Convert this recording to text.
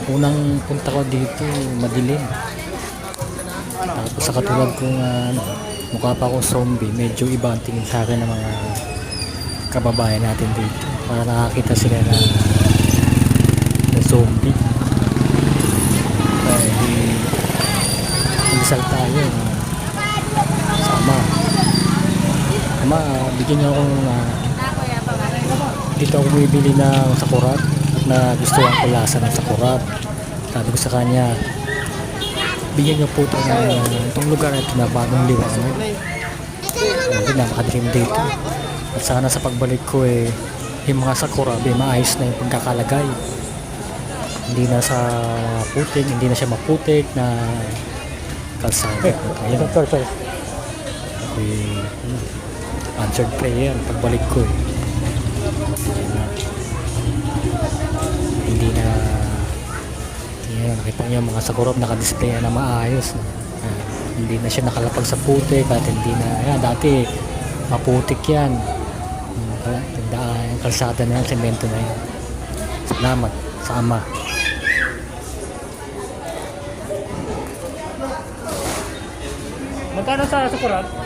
Unang punta ko dito, madilim. Tapos sa katulad kong mukha pa akong zombie, medyo iba ang tingin sa akin ng mga kababayan natin dito. Para nakakita sila na zombie. Dahil isal tayo. Sama. Ama, bigyan niyo akong dito ako bumibili ng sakurat at nagustuhan ko lasa ng sakurat. Sabi ko sa kanya, bigyan niyo po ito itong lugar na ito na bagong liwanag. Hindi na makadilim dito. At sana sa pagbalik ko yung mga sakura maayos na yung pagkakalagay. Hindi na sa putik, hindi na siya maputik na kalsada. Ayun. Answered prayer pagbalik ko hindi na nakita niyo mga sakurop nakadisplay na maayos hindi na siya nakalapag sa putik at hindi na dati maputik yan yung kalsada na yan, semento na yan. Salamat sa Ama. Magkano sa sakurop?